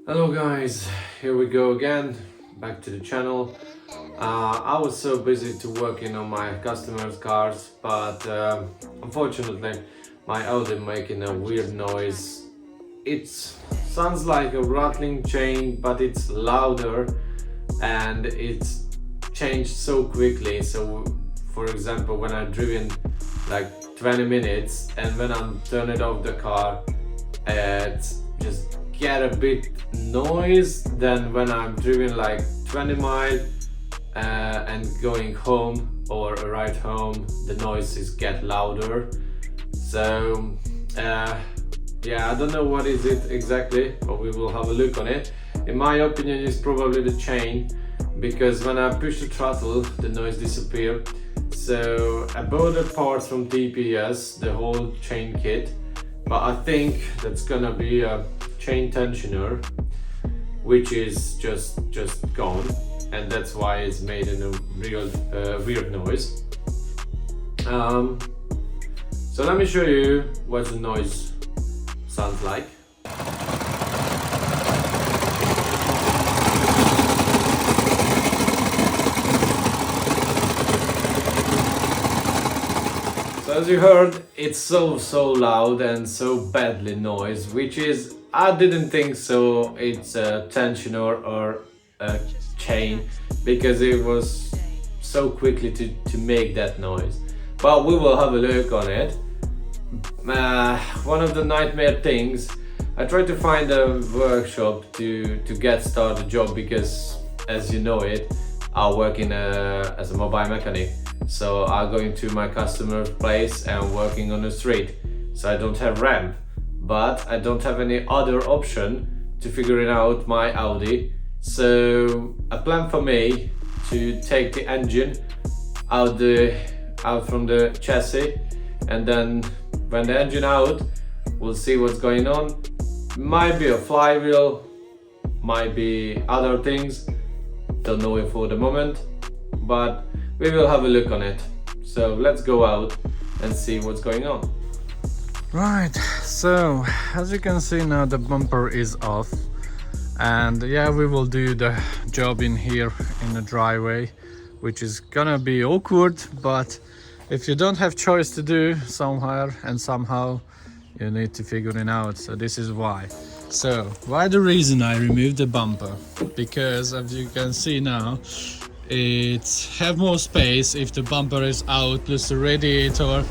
Hello guys, here we go again, back to the channel. I was so busy to working on my customers' cars, but unfortunately my Audi making a weird noise. It sounds like a rattling chain, but it's louder and it's changed so quickly. So for example, when I'm driven like 20 minutes and when I'm turning off the car, it's just get a bit noise. Then when I'm driven like 20 miles and going home or a ride home, the noises get louder. So yeah, I don't know what is it exactly, but we will have a look on it. In my opinion, it's probably the chain, because when I push the throttle, the noise disappears. So I bought the parts from TPS, the whole chain kit, but I think that's gonna be a chain tensioner, which is just gone, and that's why it's made in a real weird noise. So let me show you what the noise sounds like. So as you heard, it's so loud and so badly noise, which is, I didn't think so it's a tensioner or a chain, because it was so quickly to make that noise. But we will have a look on it. One of the nightmare things, I tried to find a workshop to get started job, because as you know it, I work as a mobile mechanic. So I'm going to my customer's place and working on the street. So I don't have ramp, but I don't have any other option to figuring out my Audi. So a plan for me to take the engine out from the chassis, and then when the engine out, we'll see what's going on. Might be a flywheel, might be other things, don't know it for the moment, but we will have a look on it. So let's go out and see what's going on. Right, so as you can see now, the bumper is off, and yeah, we will do the job in here in the driveway, which is gonna be awkward, but if you don't have choice to do somewhere and somehow, you need to figure it out. So this is why. So why the reason I removed the bumper? Because as you can see now, it have more space if the bumper is out, plus the radiator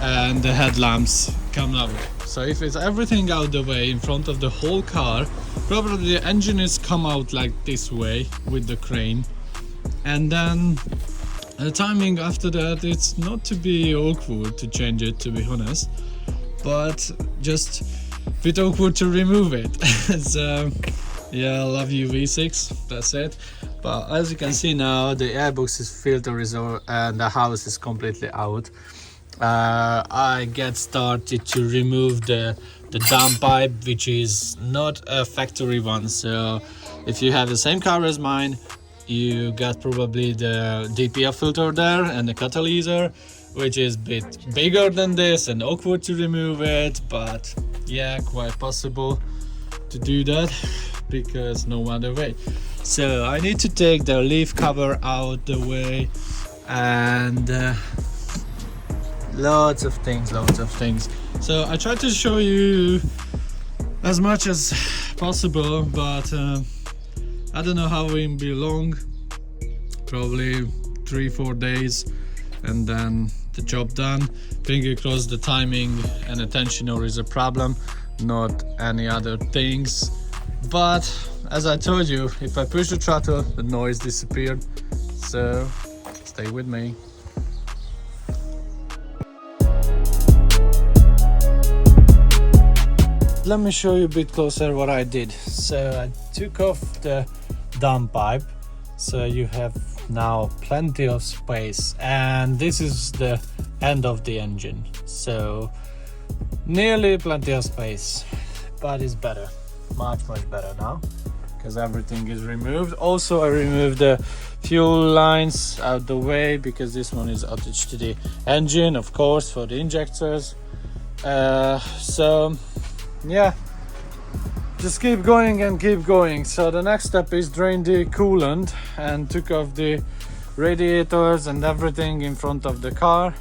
and the headlamps come out. So if it's everything out the way in front of the whole car, probably the engine is come out like this way with the crane, and then the timing after that, it's not to be awkward to change it, to be honest, but just a bit awkward to remove it. So yeah, I love you V6, that's it. But as you can see now, the airbox is filter is and the house is completely out. I get started to remove the dump pipe, which is not a factory one. So if you have the same car as mine, you got probably the DPF filter there and the catalyzer, which is a bit bigger than this and awkward to remove it, but yeah, quite possible to do that because no other way. So I need to take the leaf cover out the way, and lots of things. So I try to show you as much as possible, but I don't know how it will be long, probably 3-4 days, and then the job done. Finger crossed the timing and the tensioner is a problem, not any other things. But as I told you, if I push the throttle, the noise disappeared. So stay with me. Let me show you a bit closer what I did. So I took off the dump pipe, so you have now plenty of space, and this is the end of the engine, so nearly plenty of space, but it's better, much better now, because everything is removed. Also I removed the fuel lines out the way, because this one is attached to the engine, of course, for the injectors. So yeah, just keep going and keep going. So the next step is drain the coolant and took off the radiators and everything in front of the car.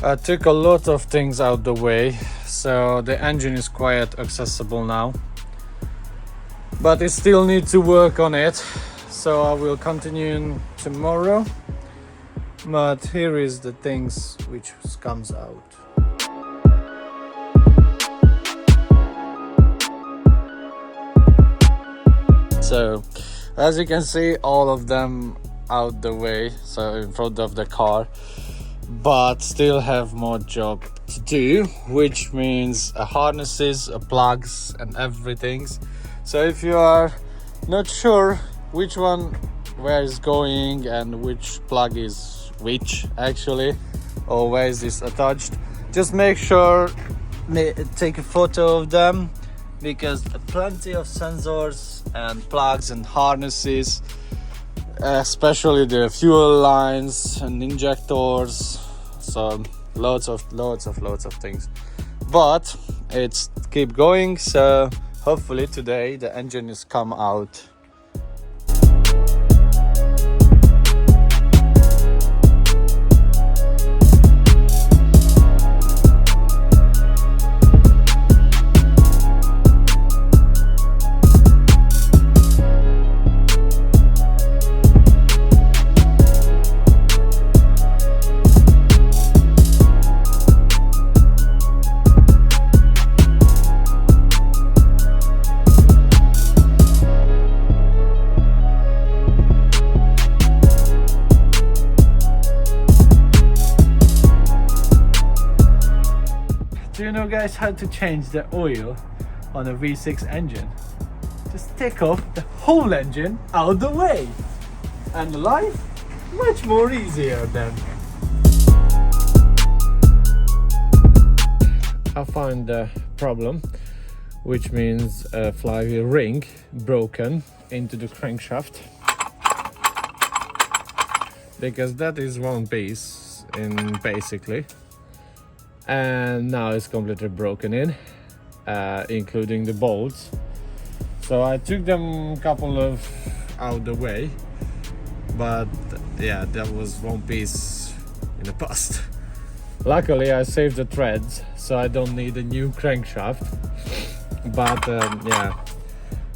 I took a lot of things out the way, so the engine is quite accessible now, but I still need to work on it, so I will continue tomorrow. But here is the things which comes out. So as you can see, all of them out the way, so in front of the car, but still have more job to do, which means harnesses, plugs and everything. So if you are not sure which one where is going and which plug is which actually, or where is this attached, just make sure take a photo of them, because plenty of sensors and plugs and harnesses, especially the fuel lines and injectors, so loads of things. But it's keep going, so hopefully today the engine is come out. Do you know, guys, how to change the oil on a V6 engine? Just take off the whole engine out of the way, and life much more easier then. I found the problem, which means a flywheel ring broken into the crankshaft, because that is one piece in basically, and now it's completely broken in, including the bolts. So I took them couple of out the way, but yeah, that was one piece in the past. Luckily I saved the threads, so I don't need a new crankshaft. But yeah,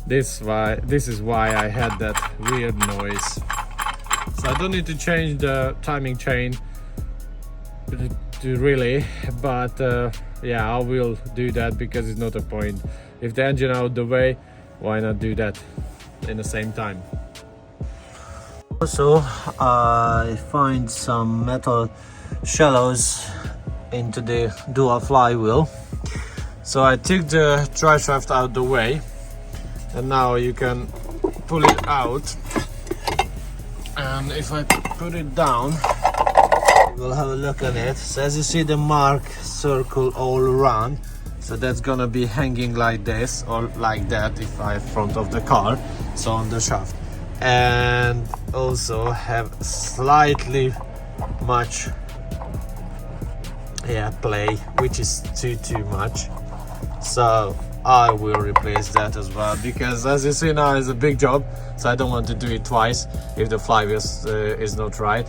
this is why I had that weird noise. So I don't need to change the timing chain to really, but yeah, I will do that, because it's not a point. If the engine out the way, why not do that in the same time? Also, I find some metal shallows into the dual flywheel. So I took the drive shaft out the way, and now you can pull it out. And if I put it down, we'll have a look at it. So as you see, the mark circle all around, so that's gonna be hanging like this or like that if I front of the car, so on the shaft. And also have slightly much play, which is too much, so I will replace that as well, because as you see now, it's a big job, so I don't want to do it twice if the flywheel is not right.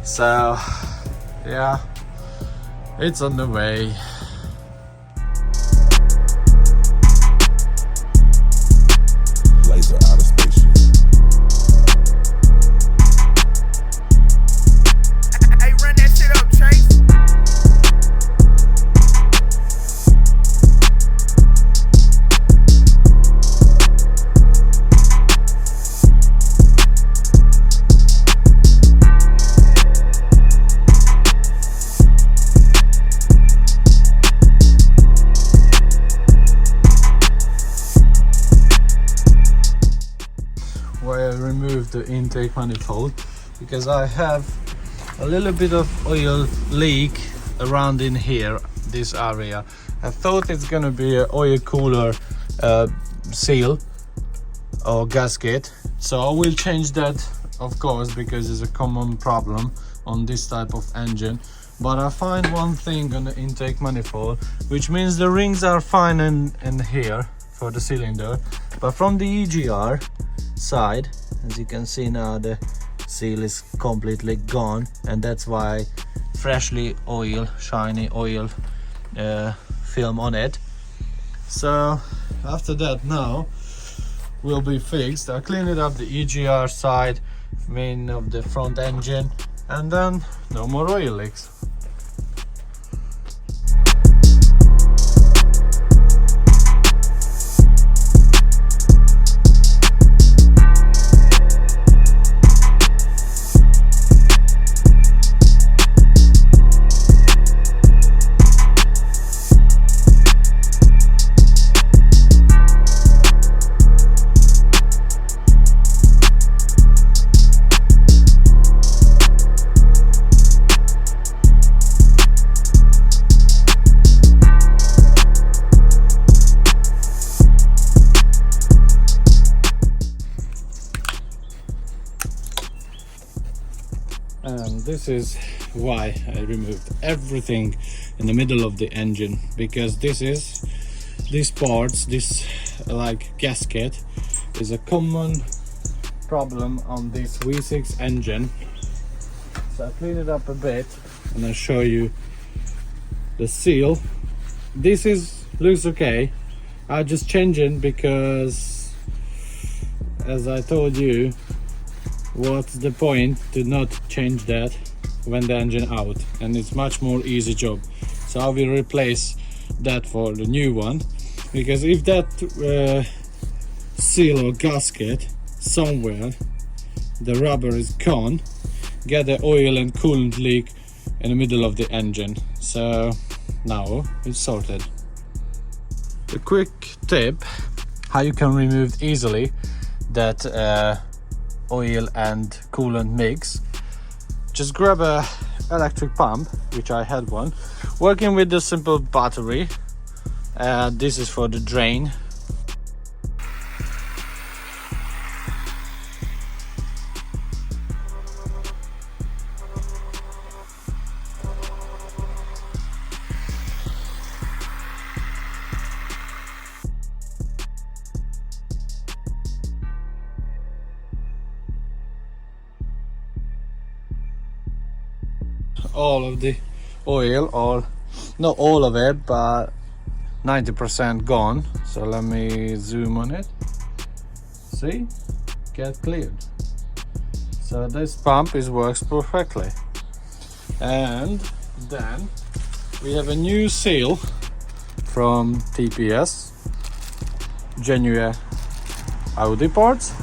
So yeah, it's on the way. intake manifold, because I have a little bit of oil leak around in here, this area. I thought it's gonna be an oil cooler seal or gasket, so I will change that, of course, because it's a common problem on this type of engine. But I find one thing on the intake manifold, which means the rings are fine in here for the cylinder, but from the EGR side, as you can see now, the seal is completely gone, and that's why freshly oil, shiny oil film on it. So after that, now will be fixed. I cleaned it up, the EGR side, main of the front engine, and then no more oil leaks. And this is why I removed everything in the middle of the engine, because these parts, this like gasket, is a common problem on this V6 engine. So I cleaned it up a bit and I'll show you the seal. This looks okay. I just changed it because, as I told you, what's the point to not change that when the engine out, and it's much more easy job. So I will replace that for the new one, because if that seal or gasket somewhere, the rubber is gone, get the oil and coolant leak in the middle of the engine. So now it's sorted. A quick tip how you can remove easily that oil and coolant mix. Just grab a electric pump, which I had one, working with the simple battery. This is for the drain. All of the oil, or not all of it, but 90% gone. So let me zoom on it. See, get cleared. So this pump works perfectly. And then we have a new seal from TPS, genuine Audi parts.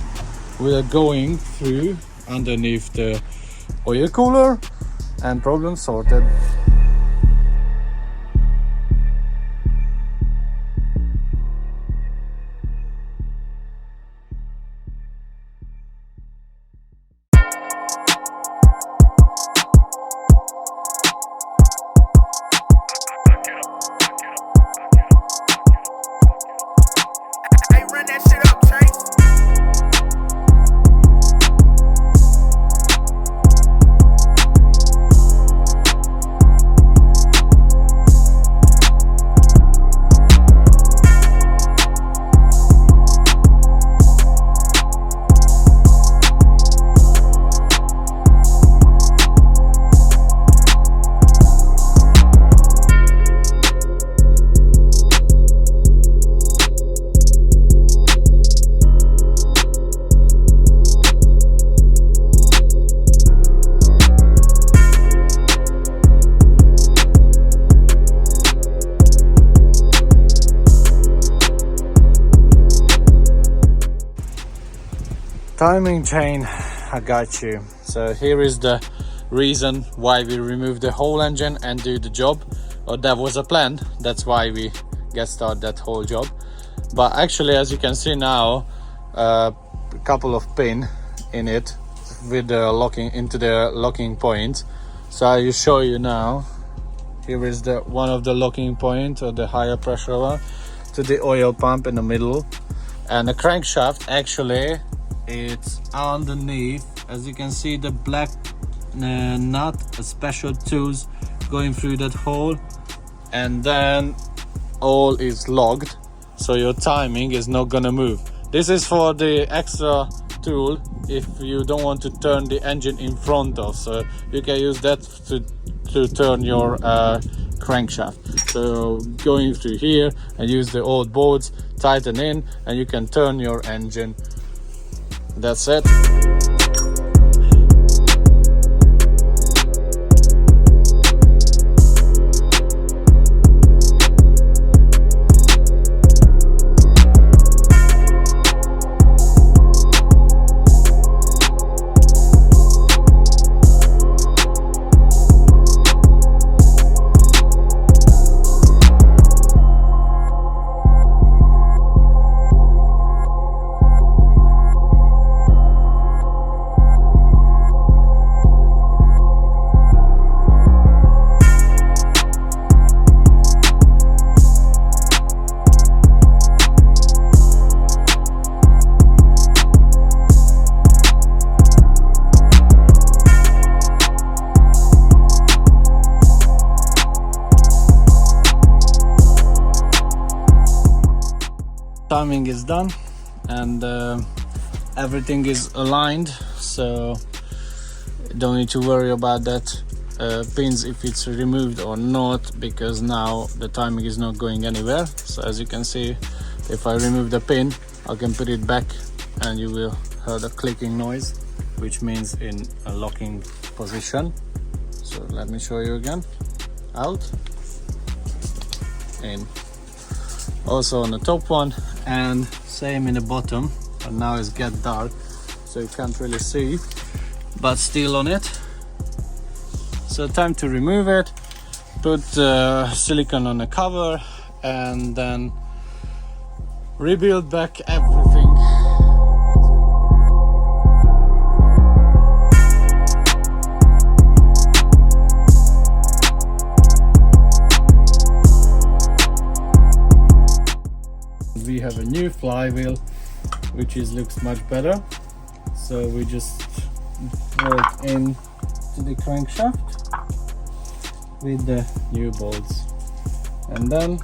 We are going through underneath the oil cooler, and problem sorted. Hey, run that shit up, Trace. Timing chain, I got you. So here is the reason why we removed the whole engine and do the job, or that was a plan. That's why we get started that whole job. But actually, as you can see now, a couple of pin in it, with the locking into the locking point. So I will show you now. Here is the one of the locking point, or the higher pressure one, to the oil pump in the middle, and the crankshaft actually it's underneath. As you can see, the black nut, a special tools going through that hole, and then all is locked, so your timing is not gonna move. This is for the extra tool if you don't want to turn the engine in front of, so you can use that to turn your crankshaft. So going through here and use the old bolts, tighten in, and you can turn your engine. That's it. Timing is done, and everything is aligned, so don't need to worry about that pins if it's removed or not, because now the timing is not going anywhere. So as you can see, if I remove the pin, I can put it back and you will hear the clicking noise, which means in a locking position. So let me show you again. Out, in. Also on the top one, and same in the bottom, but now it's get dark so you can't really see, but still on it. So time to remove it, put silicone on the cover, and then rebuild back everything. We have a new flywheel, which looks much better. So we just work in to the crankshaft with the new bolts, and then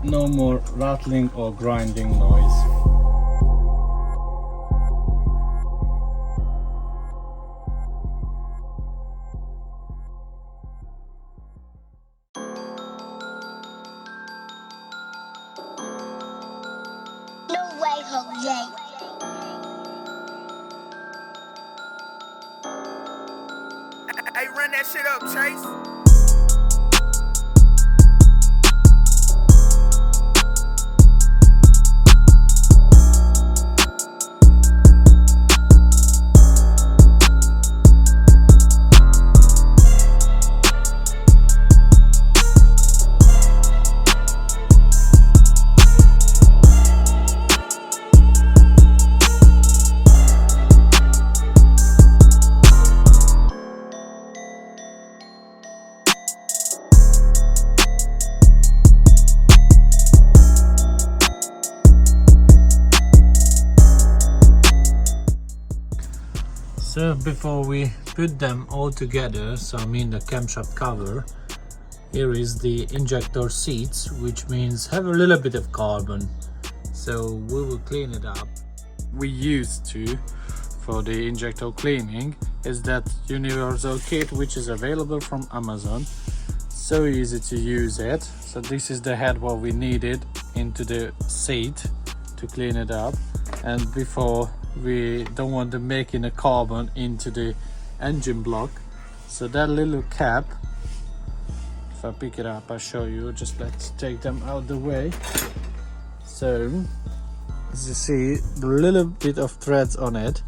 no more rattling or grinding noise. No way, Jose. Hey, run that shit up, Chase. So before we put them all together, so I mean the camshaft cover, here is the injector seats, which means have a little bit of carbon, so we will clean it up. We used to, for the injector cleaning, is that universal kit which is available from Amazon. So easy to use it. So this is the head what we needed into the seat to clean it up, and before we don't want to make in a carbon into the engine block, so that little cap, if I pick it up I'll show you. Just let's take them out the way. So as you see, the little bit of threads on it,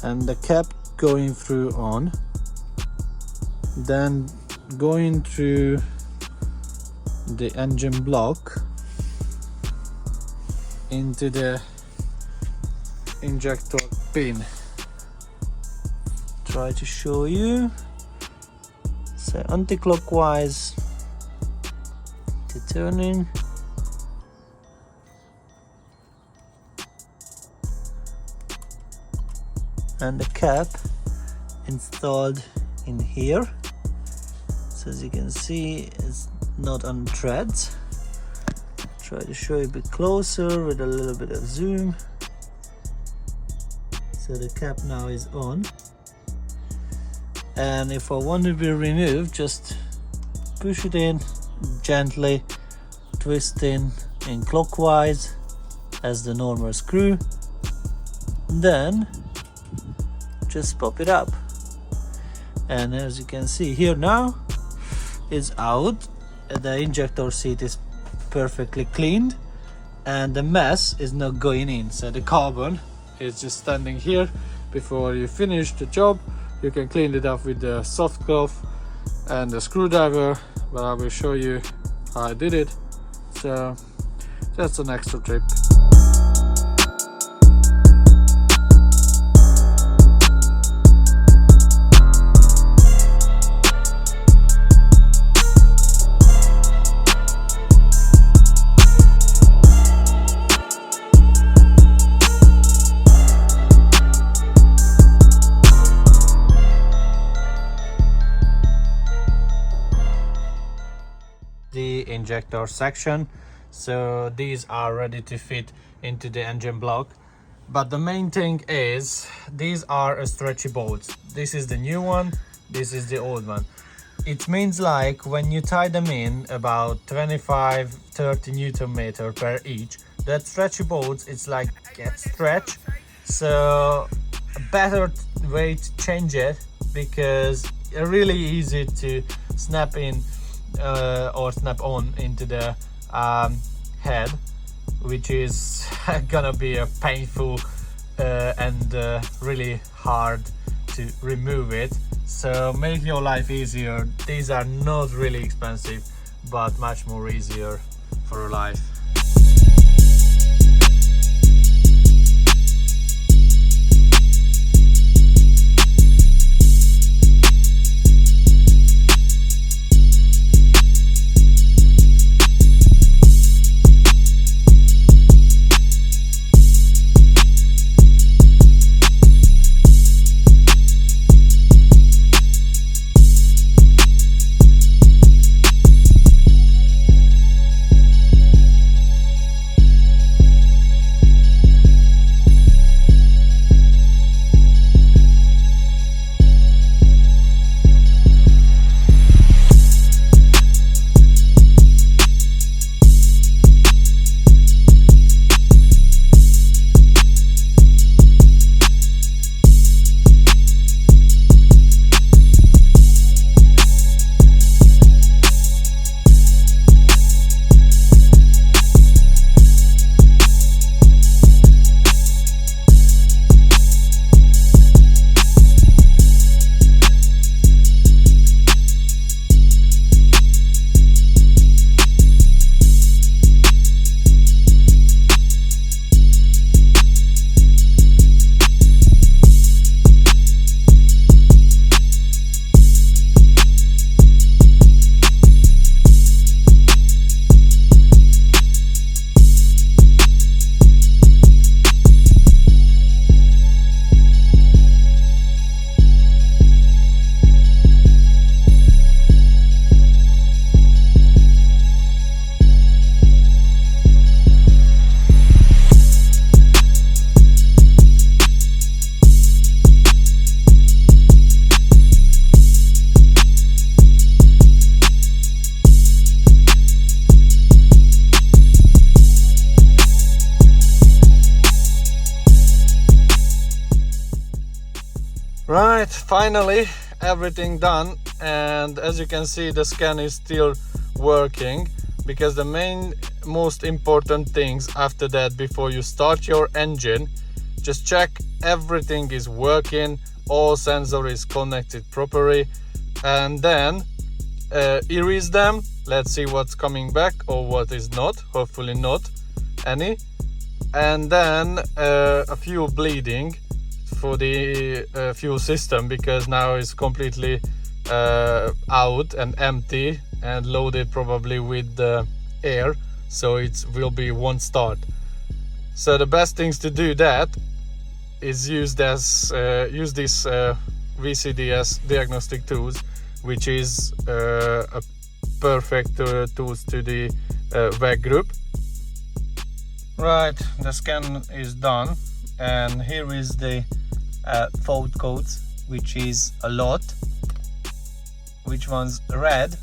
and the cap going through on, then going through the engine block into the injector pin. try to show you. So anti-clockwise to turning. And the cap installed in here. So as you can see, it's not on threads. Try to show you a bit closer with a little bit of zoom. So the cap now is on. And if I want to be removed, just push it in gently, twisting in clockwise as the normal screw. Then just pop it up. And as you can see here now, it's out. The injector seat is perfectly cleaned and the mess is not going in. So the carbon is just standing here. Before you finish the job, you can clean it up with the soft cloth and the screwdriver, but I will show you how I did it. So that's an extra trip. The injector section, so these are ready to fit into the engine block, but the main thing is these are stretchy bolts. This is the new one, this is the old one. It means like when you tie them in about 25-30 newton meter per each, that stretchy bolts, it's like get stretch. So a better way to change it, because it's really easy to snap in or snap on into the head, which is gonna be a painful and really hard to remove it. So make your life easier. These are not really expensive, but much more easier for your life. Right, finally everything done, and as you can see the scan is still working, because the most important things after that, before you start your engine, just check everything is working, all sensor is connected properly, and then erase them. Let's see what's coming back or what is not, hopefully not any. And then a fuel bleeding for the fuel system, because now it's completely out and empty and loaded probably with air, so it will be one start. So the best things to do that is use this VCDS diagnostic tools, which is a perfect tools to the WEG group. Right, the scan is done, and here is the fault codes, which is a lot. Which one's red?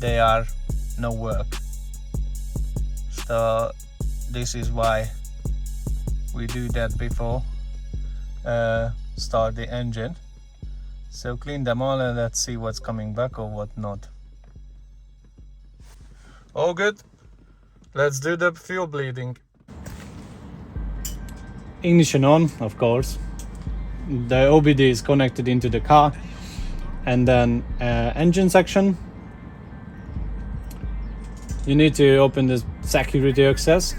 They are no work. So this is why we do that before start the engine. So clean them all and let's see what's coming back or what not. All good. Let's do the fuel bleeding. Ignition on, of course. The OBD is connected into the car, and then engine section. You need to open the security access.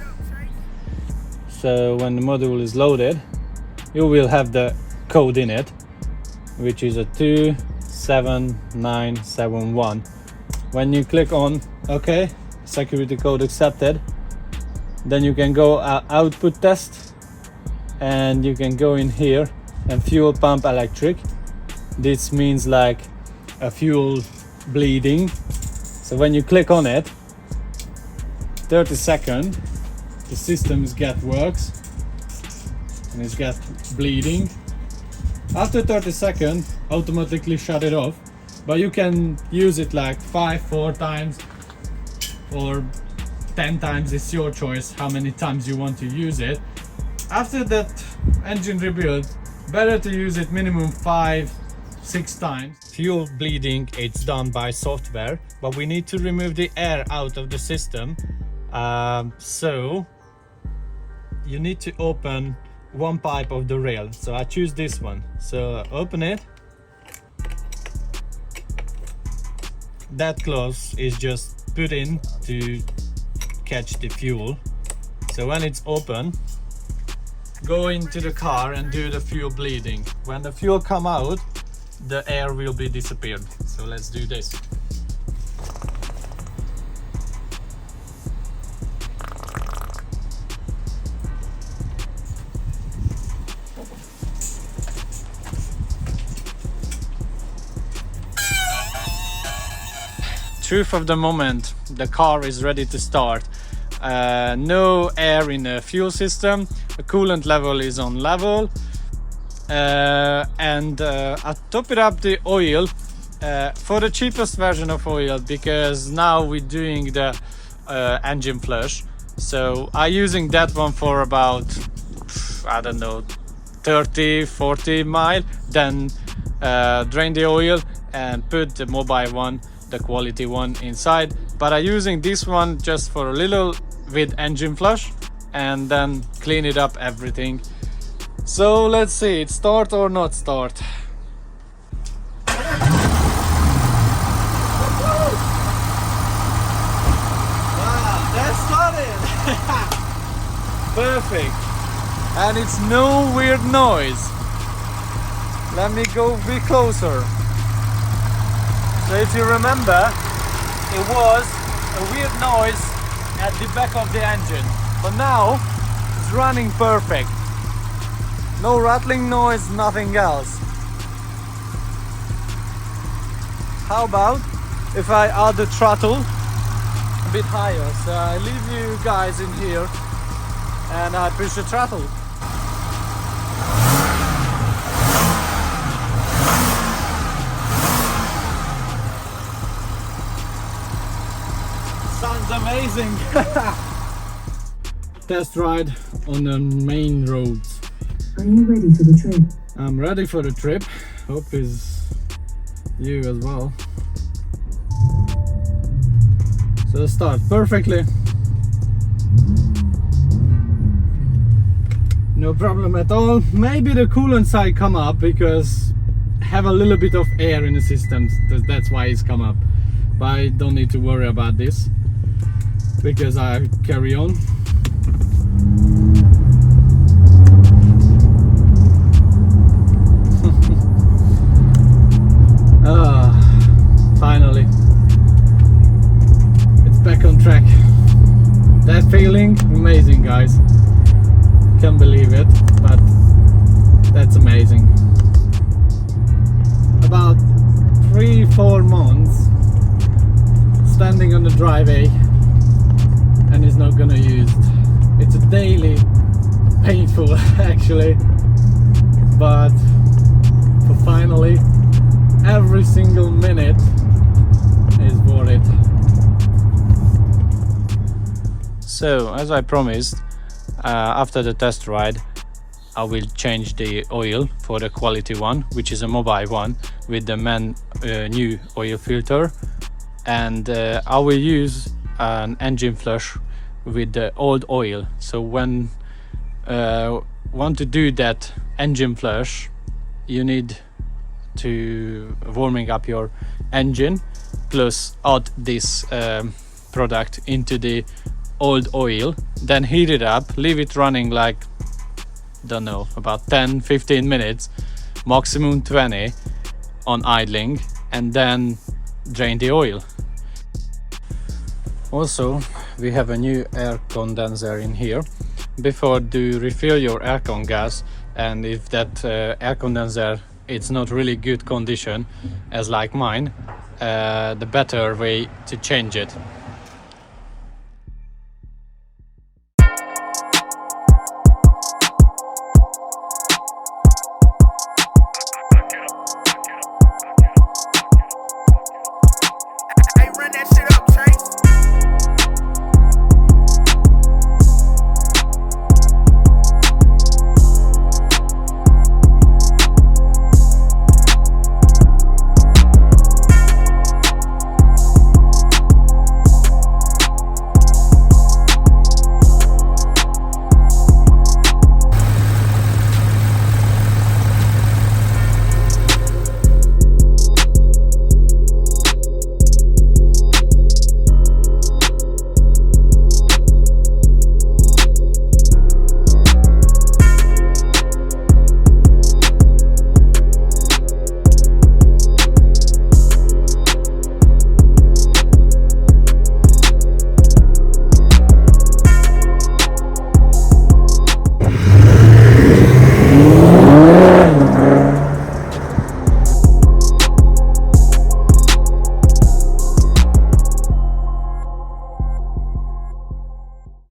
So when the module is loaded, you will have the code in it, which is a 27971. When you click on OK, security code accepted, then you can go output test, and you can go in here and fuel pump electric. This means like a fuel bleeding. So when you click on it, 30 seconds, the system works and it's got bleeding. After 30 seconds, automatically shut it off, but you can use it like 4 times or 10 times. It's your choice how many times you want to use it. After that engine rebuild, better to use it minimum 5-6 times. Fuel bleeding, it's done by software, but we need to remove the air out of the system. So you need to open one pipe of the rail. So I choose this one. So open it. That close is just put in to catch the fuel. So when it's open, go into the car and do the fuel bleeding. When the fuel come out, the air will be disappeared. So let's do this. Truth of the moment, the car is ready to start. No air in the fuel system, the coolant level is on level, and I top it up the oil for the cheapest version of oil, because now we're doing the engine flush. So I'm using that one for about, I don't know, 30-40 miles, then drain the oil and put the mobile one, the quality one, inside. But I'm using this one just for a little with engine flush, and then clean it up everything. So let's see, it start or not start. Wow, that started. Perfect. And it's no weird noise. Let me go a bit closer. So if you remember, it was a weird noise at the back of the engine, but now it's running perfect. No rattling noise, nothing else. How about if I add the throttle a bit higher? So I leave you guys in here and I push the throttle. Sounds amazing. Test ride on the main roads. Are you ready for the trip? I'm ready for the trip. Hope is you as well. So start perfectly. No problem at all. Maybe the coolant side come up because have a little bit of air in the system. That's why it's come up. But I don't need to worry about this because I carry on. guys. Can't believe it, but that's amazing. About 3-4 months standing on the driveway and it's not gonna use. It's a daily painful actually, but for finally every single minute is worth it. So as I promised, after the test ride I will change the oil for the quality one, which is a mobile one with the new oil filter, and I will use an engine flush with the old oil. So when want to do that engine flush, you need to warming up your engine plus add this product into the old oil, then heat it up, leave it running like, don't know, about 10-15 minutes, maximum 20 on idling, and then drain the oil. Also, we have a new air condenser in here. Before to refill your aircon gas, and if that air condenser it's not really good condition as like mine, the better way to change it